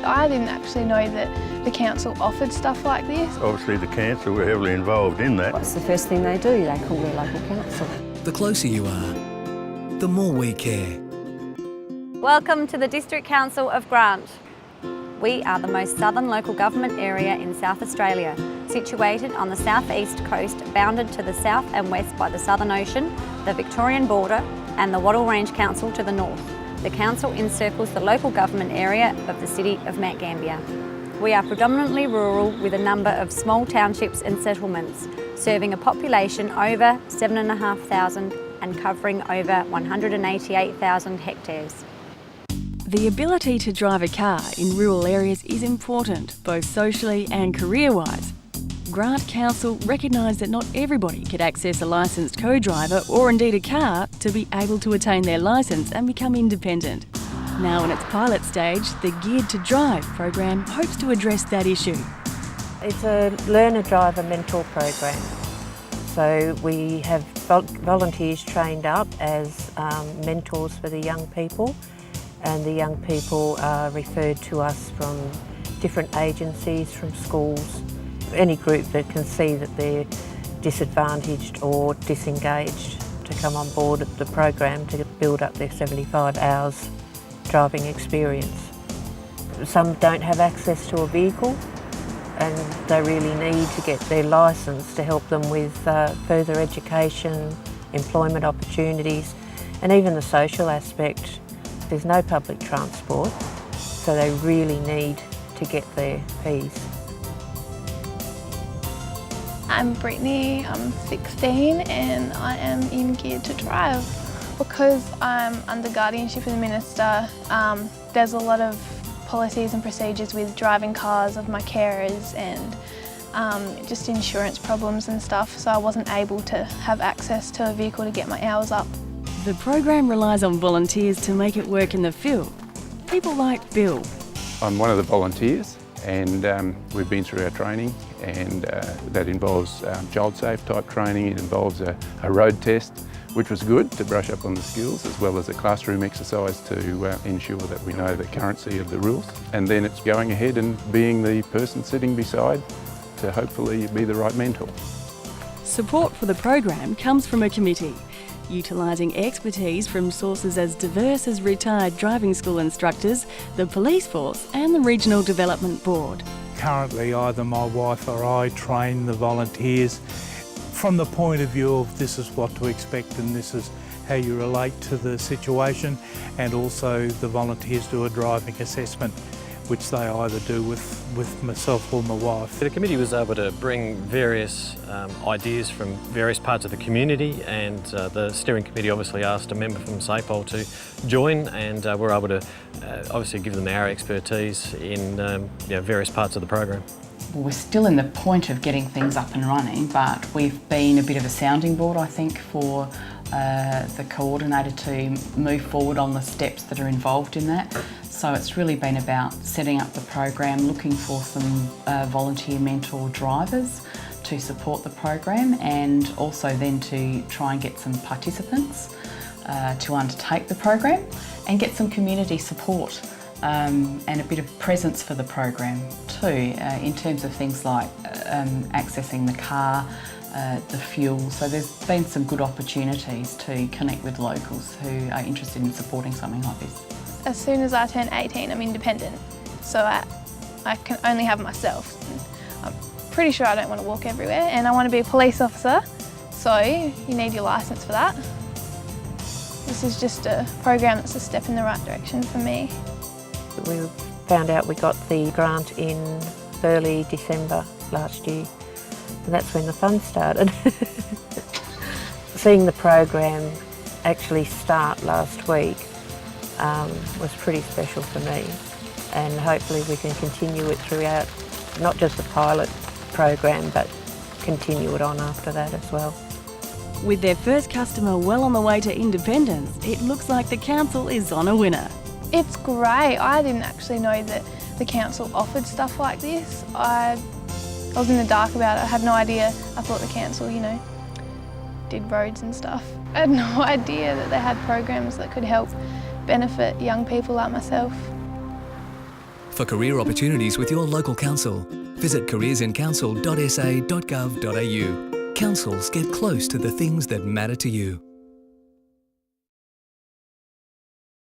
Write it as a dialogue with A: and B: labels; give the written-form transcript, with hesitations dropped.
A: I didn't actually know that the council offered stuff like this.
B: Obviously the council were heavily involved in that.
C: What's the first thing they do? They call their local council.
D: The closer you are, the more we care.
E: Welcome to the District Council of Grant. We are the most southern local government area in South Australia, situated on the southeast coast, bounded to the south and west by the Southern Ocean, the Victorian border and the Wattle Range Council to the north. The council encircles the local government area of the city of Mt Gambier. We are predominantly rural with a number of small townships and settlements, serving a population over 7,500 and covering over 188,000 hectares.
F: The ability to drive a car in rural areas is important, both socially and career-wise. Grant Council recognised that not everybody could access a licensed co-driver or indeed a car to be able to attain their licence and become independent. Now in its pilot stage, the Geared to Drive program hopes to address that issue.
C: It's a learner-driver mentor program. So we have volunteers trained up as mentors for the young people, and the young people are referred to us from different agencies, from schools, any group that can see that they're disadvantaged or disengaged to come on board the program to build up their 75 hours driving experience. Some don't have access to a vehicle and they really need to get their licence to help them with further education, employment opportunities, and even the social aspect. There's no public transport, so they really need to get their Ps.
A: I'm Brittany, I'm 16 and I am in Geared to Drive. Because I'm under guardianship of the Minister, there's a lot of policies and procedures with driving cars of my carers and just insurance problems and stuff, so I wasn't able to have access to a vehicle to get my hours up.
F: The program relies on volunteers to make it work in the field. People like Bill.
G: I'm one of the volunteers and we've been through our training, and that involves child safe type training. It involves a road test, which was good to brush up on the skills, as well as a classroom exercise to ensure that we know the currency of the rules. And then it's going ahead and being the person sitting beside to hopefully be the right mentor.
F: Support for the program comes from a committee, utilising expertise from sources as diverse as retired driving school instructors, the police force and the Regional Development Board.
H: Currently either my wife or I train the volunteers from the point of view of this is what to expect and this is how you relate to the situation, and also the volunteers do a driving assessment which they either do with myself or my wife.
I: The committee was able to bring various ideas from various parts of the community, and the steering committee obviously asked a member from SAPOL to join, and we're able to obviously give them our expertise in various parts of the program.
J: Well, we're still in the point of getting things up and running, but we've been a bit of a sounding board, I think, for the coordinator to move forward on the steps that are involved in that. So it's really been about setting up the program, looking for some volunteer mentor drivers to support the program, and also then to try and get some participants to undertake the program and get some community support and a bit of presence for the program too, in terms of things like accessing the car, the fuel. So there's been some good opportunities to connect with locals who are interested in supporting something like this.
A: As soon as I turn 18, I'm independent, so I can only have myself. I'm pretty sure I don't want to walk everywhere, and I want to be a police officer, so you need your licence for that. This is just a program that's a step in the right direction for me.
C: We found out we got the grant in early December last year, and that's when the fun started. Seeing the program actually start last week was pretty special for me, and hopefully we can continue it throughout, not just the pilot program, but continue it on after that as well.
F: With their first customer well on the way to independence, it looks like the council is on a winner.
A: It's great. I didn't actually know that the council offered stuff like this. I was in the dark about it. I had no idea. I thought the council, did roads and stuff. I had no idea that they had programs that could help benefit young people like myself.
D: For career opportunities with your local council, visit careersincouncil.sa.gov.au. Councils get close to the things that matter to you.